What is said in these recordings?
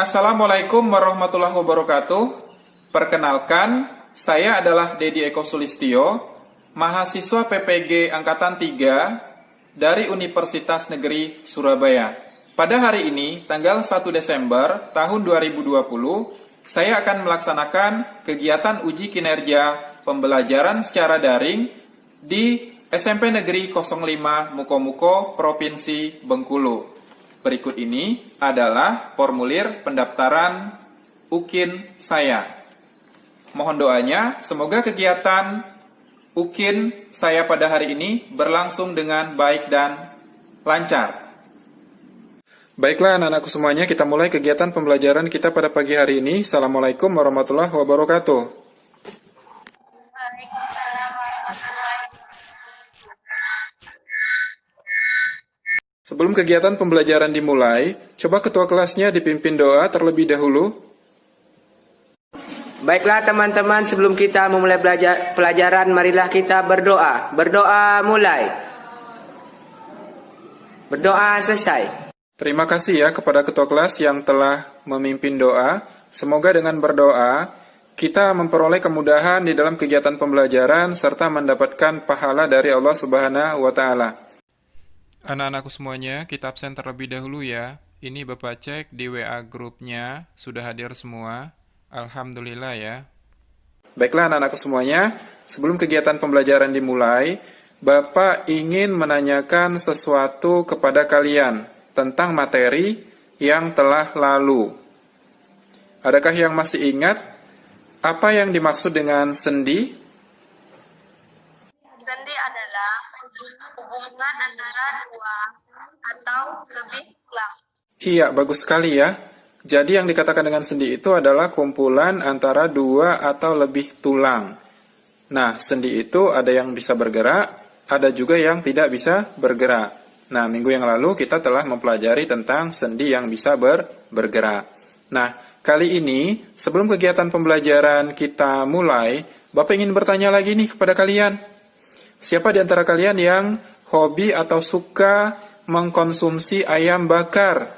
Assalamualaikum warahmatullahi wabarakatuh. Perkenalkan, saya adalah Dedi Eko Sulistyo, mahasiswa PPG Angkatan 3 dari Universitas Negeri Surabaya. Pada hari ini, tanggal 1 Desember tahun 2020, saya akan melaksanakan kegiatan uji kinerja pembelajaran secara daring di SMP Negeri 05 Mukomuko, Provinsi Bengkulu. Berikut ini adalah formulir pendaftaran UKIN saya. Mohon doanya, semoga kegiatan UKIN saya pada hari ini berlangsung dengan baik dan lancar. Baiklah anak-anakku semuanya, kita mulai kegiatan pembelajaran kita pada pagi hari ini. Assalamualaikum warahmatullahi wabarakatuh. Sebelum kegiatan pembelajaran dimulai, coba ketua kelasnya dipimpin doa terlebih dahulu. Baiklah teman-teman, sebelum kita memulai pelajaran, marilah kita berdoa. Berdoa mulai. Berdoa selesai. Terima kasih ya kepada ketua kelas yang telah memimpin doa. Semoga dengan berdoa, kita memperoleh kemudahan di dalam kegiatan pembelajaran serta mendapatkan pahala dari Allah Subhanahu wa Ta'ala. Anak-anakku semuanya, kita absen terlebih dahulu ya. Ini Bapak cek di WA grupnya, sudah hadir semua. Alhamdulillah ya. Baiklah anak-anakku semuanya, sebelum kegiatan pembelajaran dimulai, Bapak ingin menanyakan sesuatu kepada kalian tentang materi yang telah lalu. Adakah yang masih ingat apa yang dimaksud dengan sendi? Sendi adalah hubungan antara dua atau lebih tulang. Iya, bagus sekali ya. Jadi yang dikatakan dengan sendi itu adalah kumpulan antara dua atau lebih tulang. Nah, sendi itu ada yang bisa bergerak, ada juga yang tidak bisa bergerak. Nah, minggu yang lalu kita telah mempelajari tentang sendi yang bisa bergerak. Nah, kali ini sebelum kegiatan pembelajaran kita mulai, Bapak ingin bertanya lagi nih kepada kalian. Siapa di antara kalian yang hobi atau suka mengkonsumsi ayam bakar?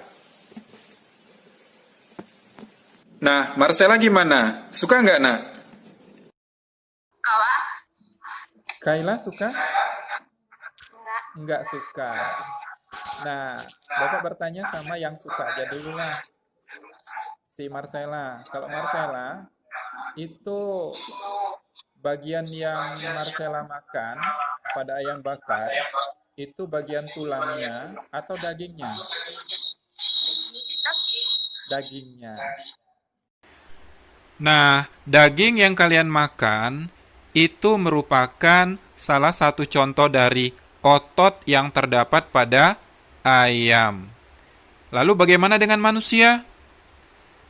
Nah, Marcella gimana? Suka nggak, nak? Kawa? Kayla suka? Nggak suka. Nah, Bapak bertanya sama yang suka aja dulu lah. Si Marcella. Kalau Marcella, itu bagian yang Marcella makan pada ayam bakar, itu bagian tulangnya atau dagingnya? Dagingnya. Nah, daging yang kalian makan itu merupakan salah satu contoh dari otot yang terdapat pada ayam. Lalu bagaimana dengan manusia?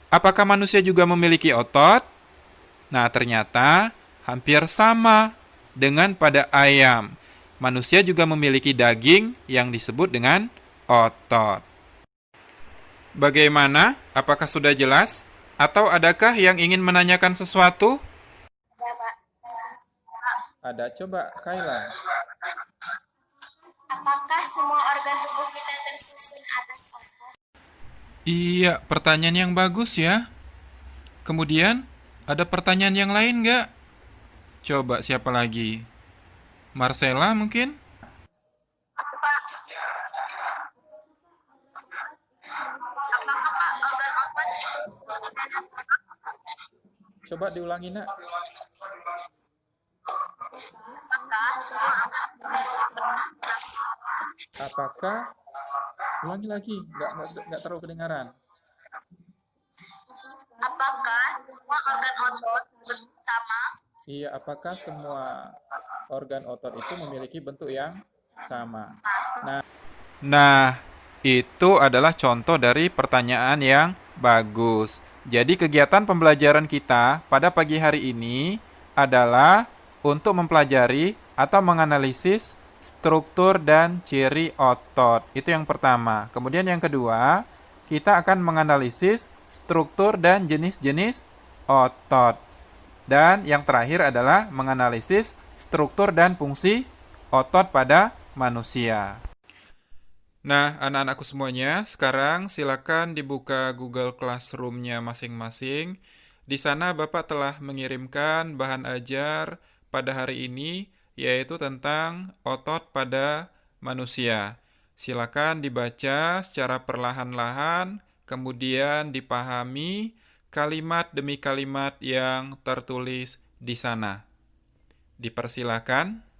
Apakah manusia juga memiliki otot? Nah, ternyata hampir sama dengan pada ayam. Manusia juga memiliki daging yang disebut dengan otot. Bagaimana? Apakah sudah jelas? Atau adakah yang ingin menanyakan sesuatu? Ada, coba Kayla. Apakah semua organ tubuh kita tersusun atas otot? Iya, pertanyaan yang bagus ya. Kemudian, ada pertanyaan yang lain nggak? Coba siapa lagi? Marcella mungkin? Apakah Pak organ otot itu? Coba diulangi, nak. Apakah semua Apakah? Ulangi lagi, nggak terlalu kedengaran. apakah semua organ otot sama? Iya, apakah semua organ otot itu memiliki bentuk yang sama? Nah, itu adalah contoh dari pertanyaan yang bagus. Jadi kegiatan pembelajaran kita pada pagi hari ini adalah untuk mempelajari atau menganalisis struktur dan ciri otot. Itu yang pertama. Kemudian yang kedua, kita akan menganalisis struktur dan jenis-jenis otot. Dan yang terakhir adalah menganalisis struktur dan fungsi otot pada manusia. Nah, anak-anakku semuanya, sekarang silakan dibuka Google Classroom-nya masing-masing. Di sana Bapak telah mengirimkan bahan ajar pada hari ini, yaitu tentang otot pada manusia. Silakan dibaca secara perlahan-lahan, kemudian dipahami kalimat demi kalimat yang tertulis di sana. Dipersilakan.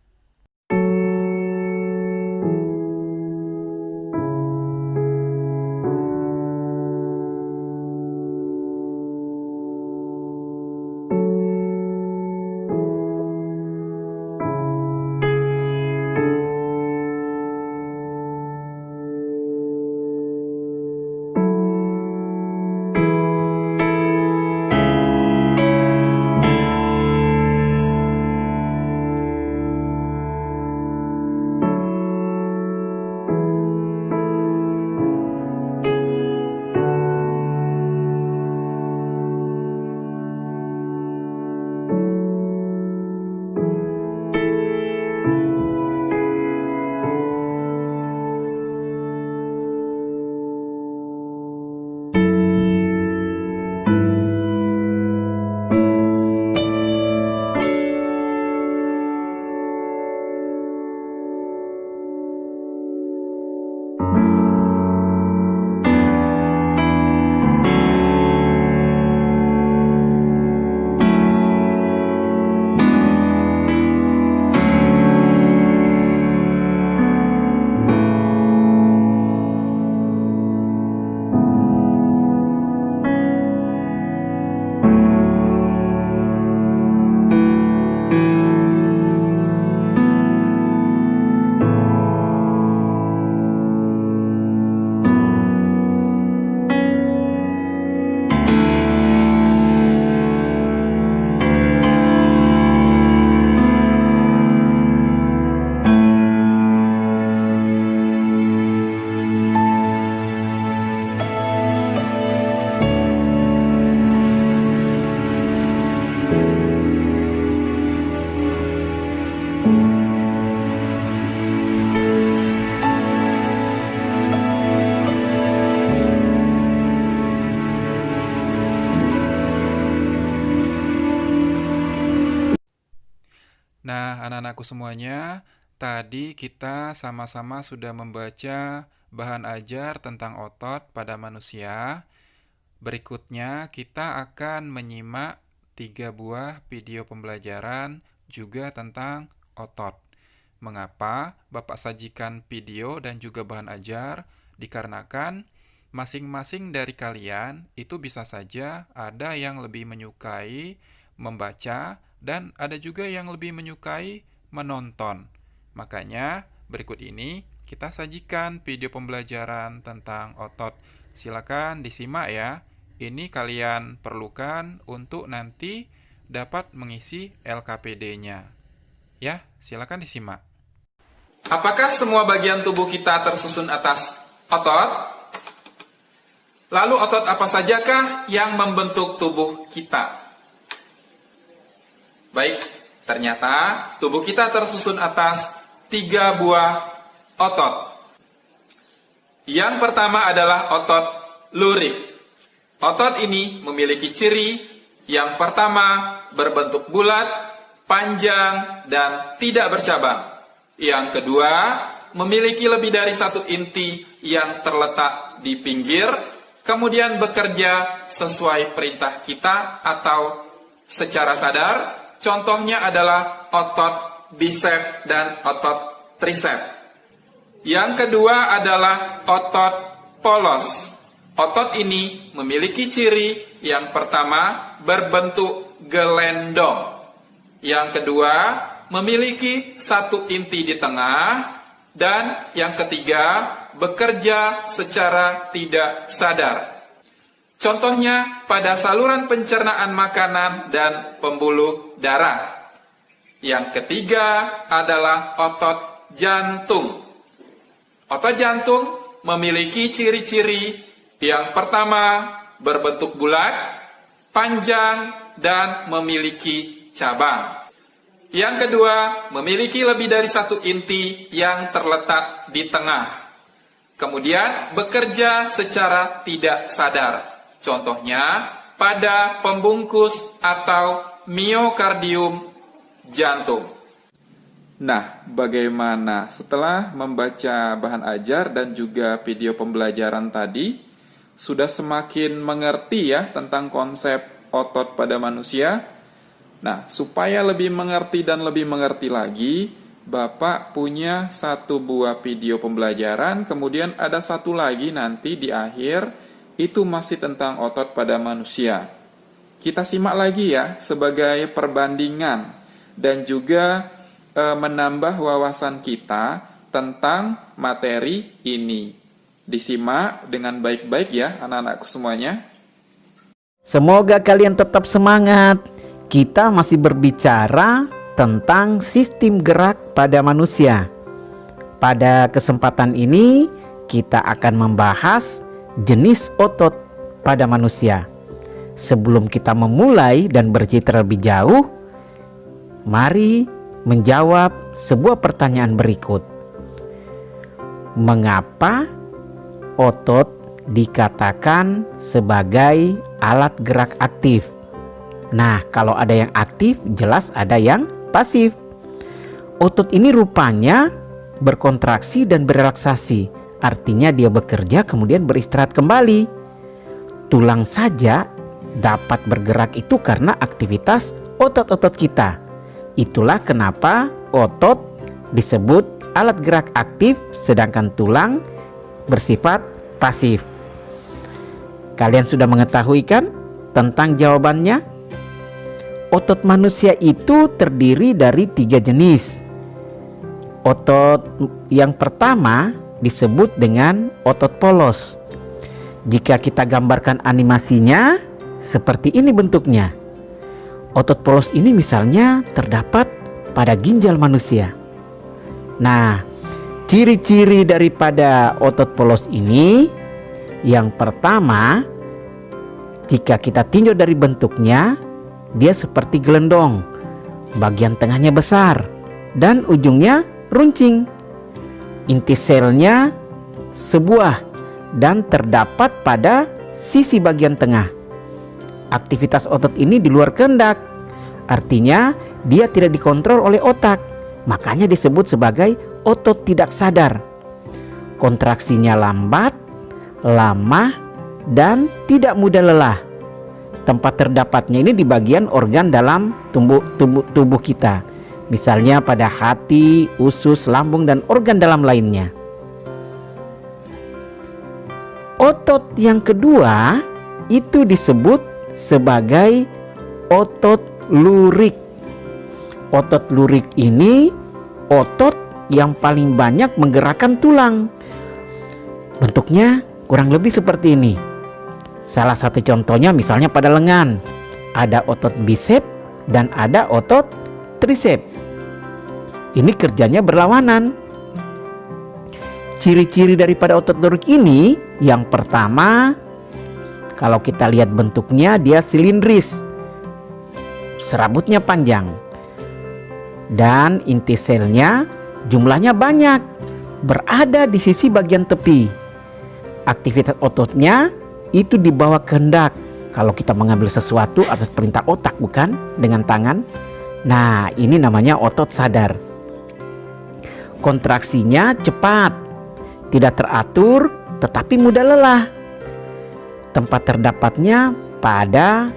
Nah, anak-anakku semuanya, tadi kita sama-sama sudah membaca bahan ajar tentang otot pada manusia. Berikutnya, kita akan menyimak 3 buah video pembelajaran juga tentang otot. Mengapa Bapak sajikan video dan juga bahan ajar? Dikarenakan masing-masing dari kalian itu bisa saja ada yang lebih menyukai membaca dan ada juga yang lebih menyukai menonton. Makanya berikut ini kita sajikan video pembelajaran tentang otot. Silakan disimak ya. Ini kalian perlukan untuk nanti dapat mengisi LKPD-nya. Ya, silakan disimak. Apakah semua bagian tubuh kita tersusun atas otot? Lalu otot apa sajakah yang membentuk tubuh kita? Baik, ternyata tubuh kita tersusun atas 3 buah otot. Yang pertama adalah otot lurik. Otot ini memiliki ciri yang pertama berbentuk bulat, panjang, dan tidak bercabang. Yang kedua, memiliki lebih dari 1 inti yang terletak di pinggir, kemudian bekerja sesuai perintah kita atau secara sadar. Contohnya adalah otot bisep dan otot tricep. Yang kedua adalah otot polos. Otot ini memiliki ciri yang pertama berbentuk gelendong. Yang kedua memiliki 1 inti di tengah. Dan yang ketiga bekerja secara tidak sadar. Contohnya pada saluran pencernaan makanan dan pembuluh darah. Yang ketiga adalah otot jantung. Otot jantung memiliki ciri-ciri yang pertama berbentuk bulat, panjang, dan memiliki cabang. Yang kedua memiliki lebih dari 1 inti yang terletak di tengah. Kemudian bekerja secara tidak sadar. Contohnya pada pembungkus atau miokardium jantung. Nah, bagaimana setelah membaca bahan ajar dan juga video pembelajaran tadi, sudah semakin mengerti ya tentang konsep otot pada manusia? Nah, supaya lebih mengerti dan lebih mengerti lagi, Bapak punya satu buah video pembelajaran, kemudian ada satu lagi nanti di akhir, itu masih tentang otot pada manusia. Kita simak lagi ya, sebagai perbandingan, dan juga menambah wawasan kita tentang materi ini. Disimak dengan baik-baik ya, anak-anakku semuanya. Semoga kalian tetap semangat. Kita masih berbicara tentang sistem gerak pada manusia. Pada kesempatan ini kita akan membahas jenis otot pada manusia. Sebelum kita memulai dan bercerita lebih jauh, mari menjawab sebuah pertanyaan berikut. Mengapa otot dikatakan sebagai alat gerak aktif? Nah, kalau ada yang aktif, jelas ada yang pasif. Otot ini rupanya berkontraksi dan berelaksasi. Artinya dia bekerja kemudian beristirahat kembali. Tulang saja dapat bergerak itu karena aktivitas otot-otot kita. Itulah kenapa otot disebut alat gerak aktif, sedangkan tulang bersifat pasif. Kalian sudah mengetahui kan tentang jawabannya? Otot manusia itu terdiri dari 3 jenis. Otot yang pertama disebut dengan otot polos. Jika kita gambarkan animasinya, seperti ini bentuknya. Otot polos ini misalnya terdapat pada ginjal manusia. Nah, ciri-ciri daripada otot polos ini, yang pertama, jika kita tinjau dari bentuknya, dia seperti gelendong, bagian tengahnya besar dan ujungnya runcing. Inti selnya sebuah dan terdapat pada sisi bagian tengah. Aktivitas otot ini di luar kehendak, artinya dia tidak dikontrol oleh otak, makanya disebut sebagai otot tidak sadar. Kontraksinya lambat, lama, dan tidak mudah lelah. Tempat terdapatnya ini di bagian organ dalam tubuh kita. Misalnya pada hati, usus, lambung, dan organ dalam lainnya. Otot yang kedua itu disebut sebagai otot lurik. Otot lurik ini otot yang paling banyak menggerakkan tulang. Bentuknya kurang lebih seperti ini. Salah satu contohnya misalnya pada lengan, ada otot bisep dan ada otot trisep. Ini kerjanya berlawanan. Ciri-ciri daripada otot lurik ini, yang pertama, kalau kita lihat bentuknya dia silindris, serabutnya panjang, dan inti selnya jumlahnya banyak, berada di sisi bagian tepi. Aktivitas ototnya itu di bawah kehendak. Kalau kita mengambil sesuatu atas perintah otak, bukan dengan tangan. Nah, ini namanya otot sadar. Kontraksinya cepat, tidak teratur, tetapi mudah lelah. Tempat terdapatnya pada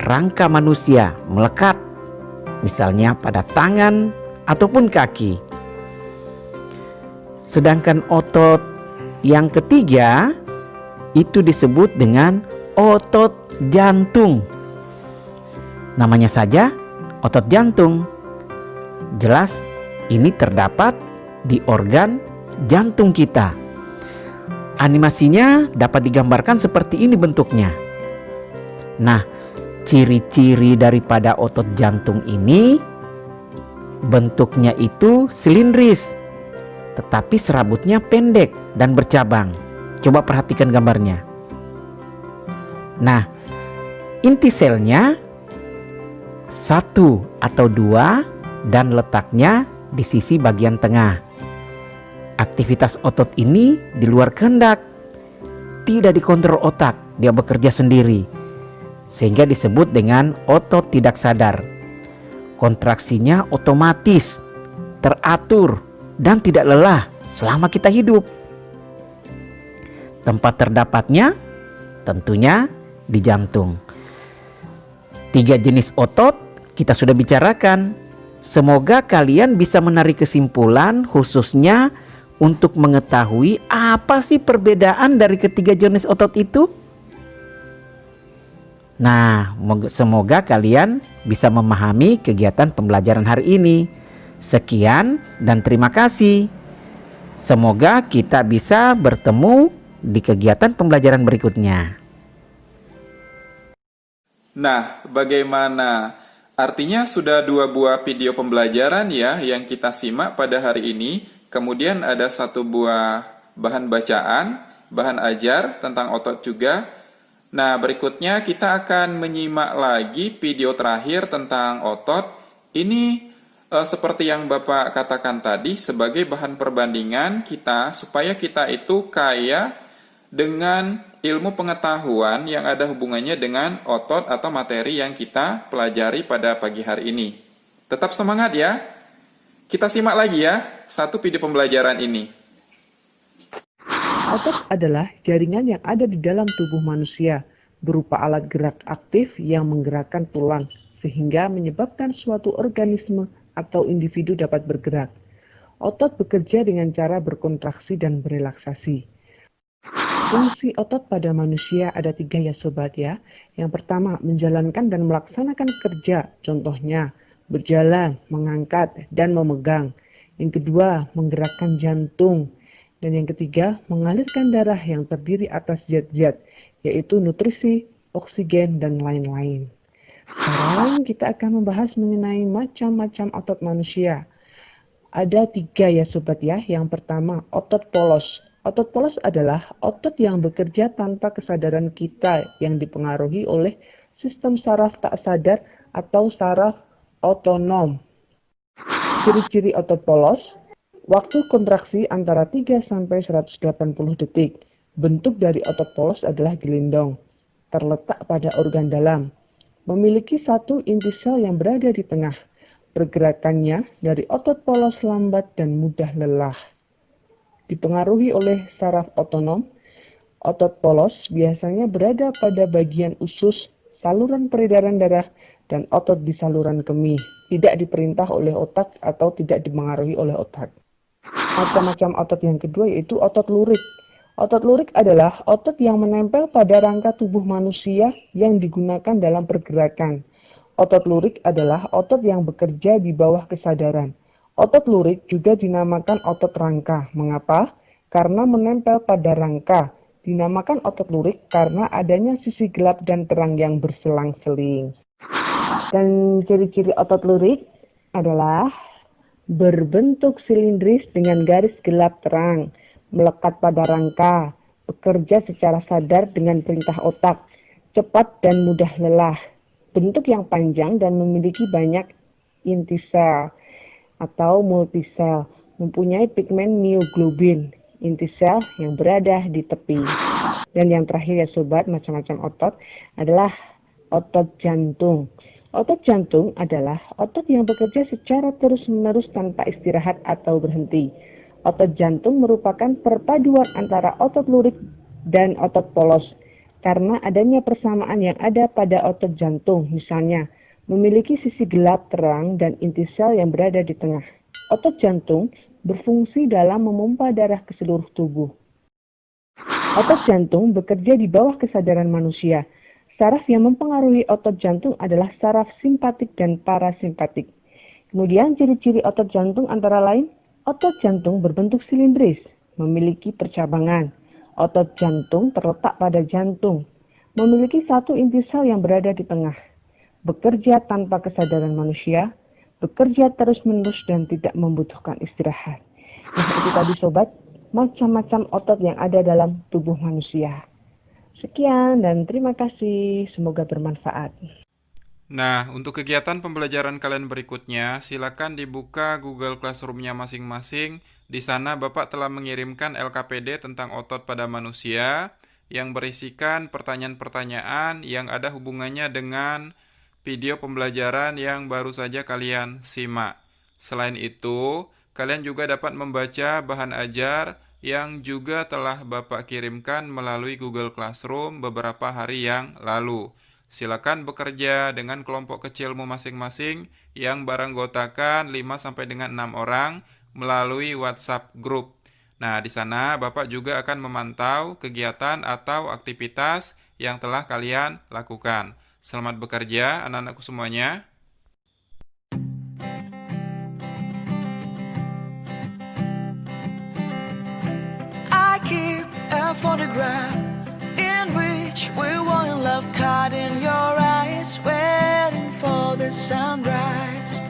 rangka manusia, melekat, misalnya pada tangan ataupun kaki. Sedangkan otot yang ketiga itu disebut dengan otot jantung. Namanya saja otot jantung. Jelas ini terdapat di organ jantung kita. Animasinya dapat digambarkan seperti ini bentuknya. Nah, ciri-ciri daripada otot jantung ini, bentuknya itu silindris, tetapi serabutnya pendek dan bercabang. Coba perhatikan gambarnya. Nah, inti selnya 1 atau 2 dan letaknya di sisi bagian tengah. Aktivitas otot ini di luar kehendak, tidak dikontrol otak, dia bekerja sendiri, sehingga disebut dengan otot tidak sadar. Kontraksinya otomatis, teratur, dan tidak lelah selama kita hidup. Tempat terdapatnya tentunya di jantung. 3 jenis otot kita sudah bicarakan. Semoga kalian bisa menarik kesimpulan khususnya untuk mengetahui apa sih perbedaan dari ketiga jenis otot itu. Nah, semoga kalian bisa memahami kegiatan pembelajaran hari ini. Sekian dan terima kasih. Semoga kita bisa bertemu di kegiatan pembelajaran berikutnya. Nah, bagaimana? Artinya sudah 2 buah video pembelajaran ya yang kita simak pada hari ini. Kemudian ada 1 buah bahan bacaan, bahan ajar tentang otot juga. Nah, berikutnya kita akan menyimak lagi video terakhir tentang otot. Ini seperti yang Bapak katakan tadi sebagai bahan perbandingan kita supaya kita itu kaya dengan ilmu pengetahuan yang ada hubungannya dengan otot atau materi yang kita pelajari pada pagi hari ini. Tetap semangat ya. Kita simak lagi ya 1 video pembelajaran ini. Otot adalah jaringan yang ada di dalam tubuh manusia, berupa alat gerak aktif yang menggerakkan tulang, sehingga menyebabkan suatu organisme atau individu dapat bergerak. Otot bekerja dengan cara berkontraksi dan berelaksasi. Fungsi otot pada manusia ada 3 ya sobat ya. Yang pertama, menjalankan dan melaksanakan kerja, contohnya berjalan, mengangkat, dan memegang. Yang kedua, menggerakkan jantung. Dan yang ketiga, mengalirkan darah yang terdiri atas zat-zat, yaitu nutrisi, oksigen, dan lain-lain. Sekarang kita akan membahas mengenai macam-macam otot manusia. Ada 3 ya sobat ya. Yang pertama, otot polos. Otot polos adalah otot yang bekerja tanpa kesadaran kita yang dipengaruhi oleh sistem saraf tak sadar atau saraf otonom. Ciri-ciri otot polos, waktu kontraksi antara 3 sampai 180 detik. Bentuk dari otot polos adalah gelindong, terletak pada organ dalam. Memiliki 1 inti sel yang berada di tengah. Pergerakannya dari otot polos lambat dan mudah lelah. Dipengaruhi oleh saraf otonom, otot polos biasanya berada pada bagian usus, saluran peredaran darah, dan otot di saluran kemih, tidak diperintah oleh otak atau tidak dipengaruhi oleh otak. Macam-macam otot yang kedua yaitu otot lurik. Otot lurik adalah otot yang menempel pada rangka tubuh manusia yang digunakan dalam pergerakan. Otot lurik adalah otot yang bekerja di bawah kesadaran. Otot lurik juga dinamakan otot rangka. Mengapa? Karena menempel pada rangka. Dinamakan otot lurik karena adanya sisi gelap dan terang yang berselang-seling. Dan ciri-ciri otot lurik adalah berbentuk silindris dengan garis gelap terang, melekat pada rangka, bekerja secara sadar dengan perintah otak, cepat dan mudah lelah, bentuk yang panjang dan memiliki banyak inti sel atau multisel, mempunyai pigmen mioglobin, inti sel yang berada di tepi. Dan yang terakhir ya sobat, macam-macam otot adalah otot jantung. Otot jantung adalah otot yang bekerja secara terus-menerus tanpa istirahat atau berhenti. Otot jantung merupakan perpaduan antara otot lurik dan otot polos. Karena adanya persamaan yang ada pada otot jantung, misalnya memiliki sisi gelap terang dan inti sel yang berada di tengah. Otot jantung berfungsi dalam memompa darah ke seluruh tubuh. Otot jantung bekerja di bawah kesadaran manusia. Saraf yang mempengaruhi otot jantung adalah saraf simpatik dan parasimpatik. Kemudian ciri-ciri otot jantung antara lain, otot jantung berbentuk silindris, memiliki percabangan. Otot jantung terletak pada jantung, memiliki 1 inti sel yang berada di tengah. Bekerja tanpa kesadaran manusia, bekerja terus-menerus dan tidak membutuhkan istirahat. Nah, itu tadi sobat, macam-macam otot yang ada dalam tubuh manusia. Sekian dan terima kasih, semoga bermanfaat. Nah, untuk kegiatan pembelajaran kalian berikutnya, silakan dibuka Google Classroom-nya masing-masing Di sana Bapak telah mengirimkan LKPD tentang otot pada manusia yang berisikan pertanyaan-pertanyaan yang ada hubungannya dengan video pembelajaran yang baru saja kalian simak. Selain itu, kalian juga dapat membaca bahan ajar yang juga telah Bapak kirimkan melalui Google Classroom beberapa hari yang lalu. Silakan bekerja dengan kelompok kecilmu masing-masing yang beranggotakan 5 sampai dengan 6 orang melalui WhatsApp group. Nah, di sana Bapak juga akan memantau kegiatan atau aktivitas yang telah kalian lakukan. Selamat bekerja anak-anakku semuanya. I keep a photograph in which we were in love, caught in your eyes, waiting for the sunrise.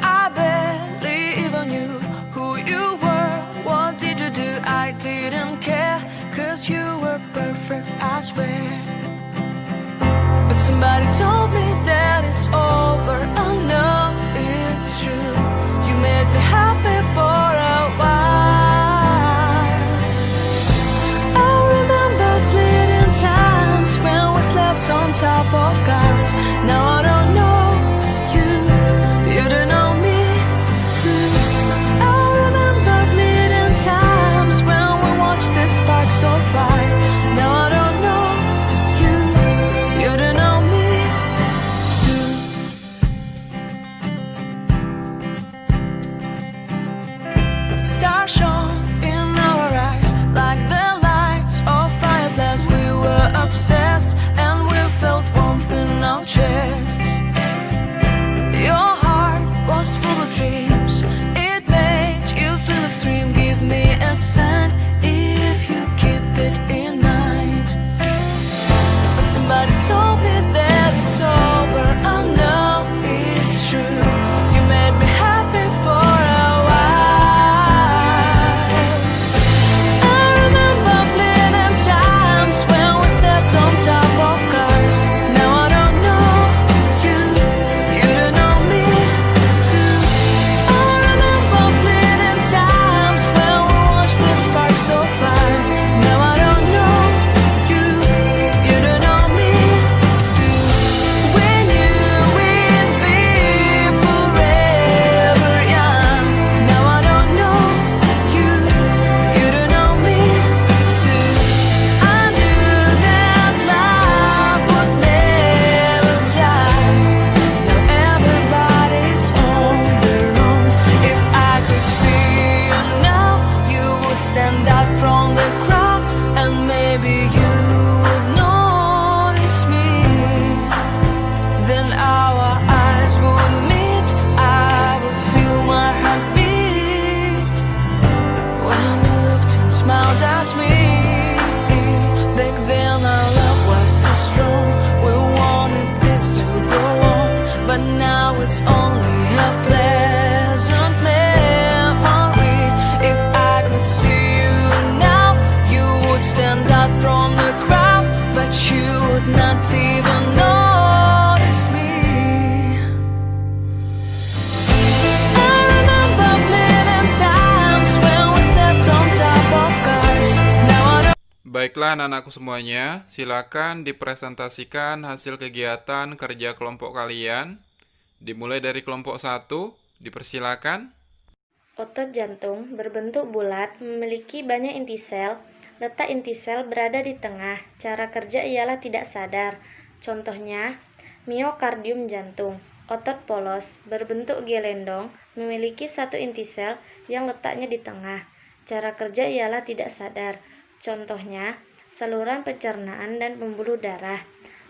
I barely even knew who you were. What did you do? I didn't care, 'cause you were perfect, I swear. But somebody told me that it's over. I know it's true. You made me happy for a while. I remember fleeting times when we slept on top of cars. Now I don't know you, you don't know me too. I remember fleeting times when we watched the sparks so fire. Now I don't know you, you don't know me too. Stars shone in our eyes like the lights of fireflies. We were obsessed and we felt warmth in our chests. Your heart was full of dreams. It made you feel extreme. Give me a sign if you keep it in mind. But somebody told me that it's over. I know it's true. You made me happy for a while. I remember fleeting times when we slept on top of cars. Now I don't know you, you don't know me too. I remember fleeting times when we watched the sparks so fire. Now I don't know you, you don't know me too. We knew we'd be forever young. Now I don't know you, you don't know me too. I knew that love would never die. Now everybody's on their own. If I could see you now, you would stand out from the crowd, and maybe you would notice me. Then our eyes would meet. I would feel my heart beat when you looked and smiled at me. Back then our love was so strong. We wanted this to go on, but now it's only a pleasant memory. If I could see you now, you would stand out from the crowd, but you would not even notice me. I remember fleeting times when we slept on top of cars. Now I don't. Baiklah anak-anakku semuanya, silakan dipresentasikan hasil kegiatan kerja kelompok kalian. Dimulai dari kelompok 1, dipersilakan. Otot jantung berbentuk bulat, memiliki banyak inti sel. Letak inti sel berada di tengah. Cara kerja ialah tidak sadar. Contohnya, miokardium jantung. Otot polos berbentuk gelendong, memiliki satu inti sel yang letaknya di tengah. Cara kerja ialah tidak sadar. Contohnya, saluran pencernaan dan pembuluh darah.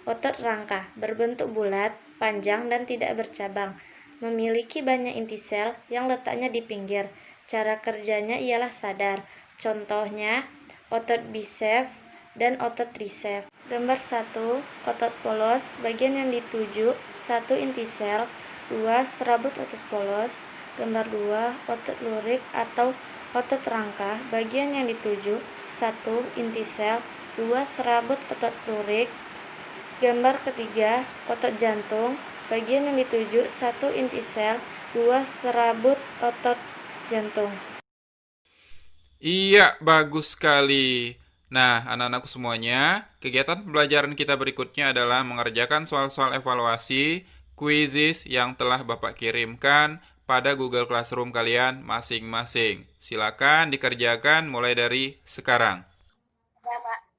Otot rangka berbentuk bulat, panjang dan tidak bercabang. Memiliki banyak inti sel yang letaknya di pinggir. Cara kerjanya ialah sadar. Contohnya, otot biceps dan otot triceps. Gambar 1, otot polos, bagian yang dituju, 1 inti sel, 2 serabut otot polos. Gambar 2, otot lurik atau otot rangka, bagian yang dituju, 1 inti sel, 2 serabut otot lurik. Gambar ketiga, otot jantung, bagian yang dituju, 1 inti sel, 2 serabut otot jantung. Iya, bagus sekali. Nah, anak-anakku semuanya, kegiatan pembelajaran kita berikutnya adalah mengerjakan soal-soal evaluasi, kuisis yang telah Bapak kirimkan pada Google Classroom kalian masing-masing. Silakan dikerjakan mulai dari sekarang. Ya, Pak.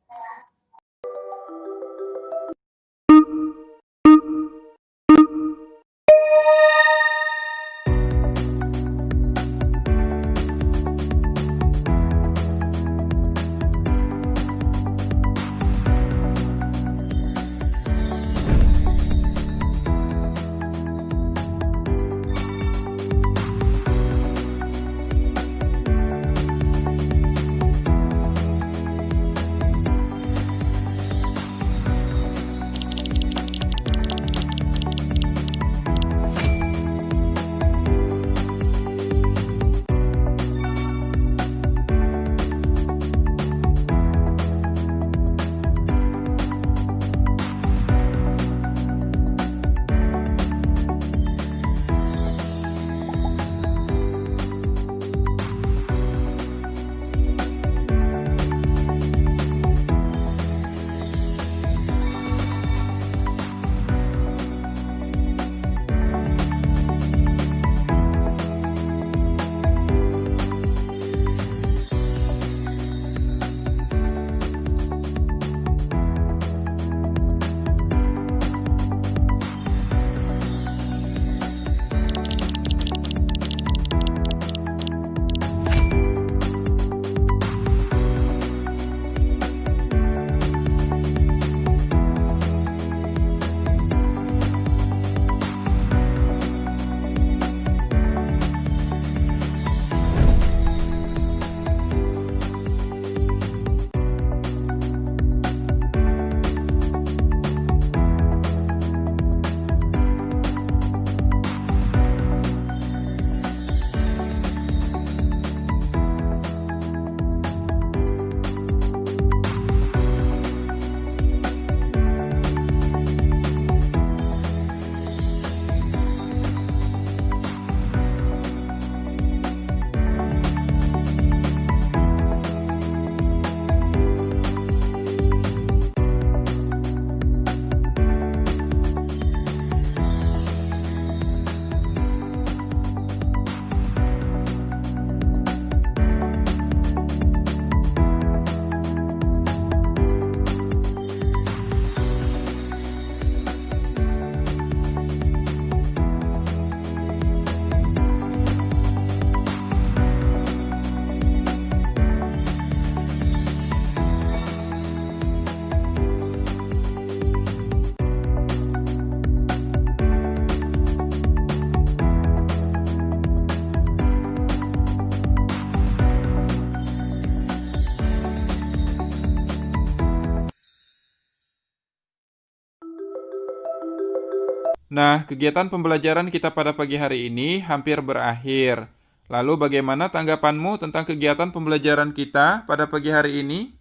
Nah, kegiatan pembelajaran kita pada pagi hari ini hampir berakhir. Lalu bagaimana tanggapanmu tentang kegiatan pembelajaran kita pada pagi hari ini?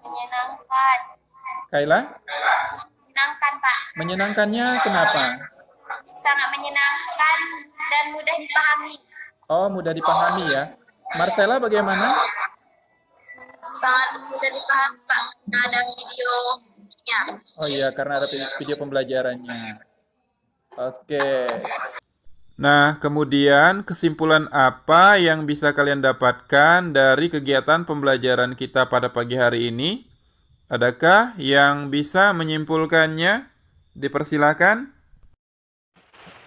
Menyenangkan. Kayla? Menyenangkan, Pak. Menyenangkannya kenapa? Sangat menyenangkan dan mudah dipahami. Oh, mudah dipahami ya. Marcella bagaimana? Sangat mudah dipahami, Pak. Nah, ada videonya. Oh iya, karena ada video pembelajarannya. Oke. Nah, kemudian kesimpulan apa yang bisa kalian dapatkan dari kegiatan pembelajaran kita pada pagi hari ini? Adakah yang bisa menyimpulkannya? Dipersilakan.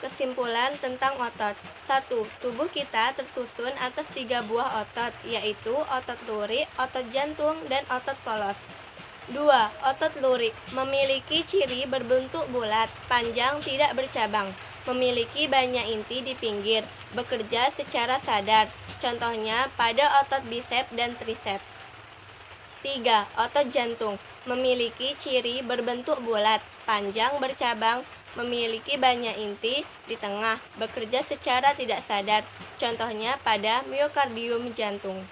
Kesimpulan tentang otot. 1. Tubuh kita tersusun atas 3 buah otot, yaitu otot lurik, otot jantung, dan otot polos. 2. Otot lurik memiliki ciri berbentuk bulat, panjang, tidak bercabang, memiliki banyak inti di pinggir, bekerja secara sadar, contohnya pada otot bisep dan trisep. 3. Otot jantung memiliki ciri berbentuk bulat, panjang, bercabang, memiliki banyak inti di tengah, bekerja secara tidak sadar, contohnya pada miokardium jantung.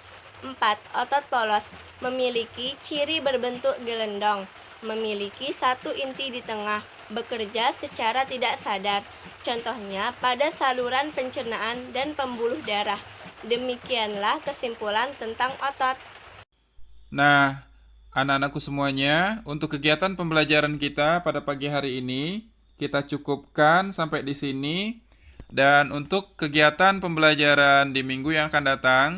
4. Otot polos memiliki ciri berbentuk gelendong, memiliki satu inti di tengah, bekerja secara tidak sadar, contohnya pada saluran pencernaan dan pembuluh darah. Demikianlah kesimpulan tentang otot. Nah, anak-anakku semuanya, untuk kegiatan pembelajaran kita pada pagi hari ini, kita cukupkan sampai di sini. Dan untuk kegiatan pembelajaran di minggu yang akan datang,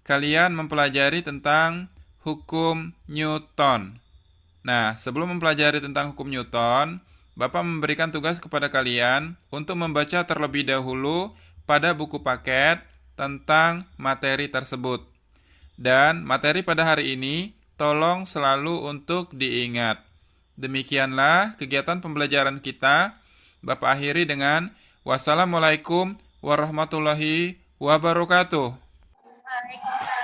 kalian mempelajari tentang hukum Newton. Nah, sebelum mempelajari tentang hukum Newton, Bapak memberikan tugas kepada kalian untuk membaca terlebih dahulu pada buku paket tentang materi tersebut. Dan materi pada hari ini tolong selalu untuk diingat. Demikianlah kegiatan pembelajaran kita. Bapak akhiri dengan wassalamualaikum warahmatullahi wabarakatuh. Waalaikumsalam.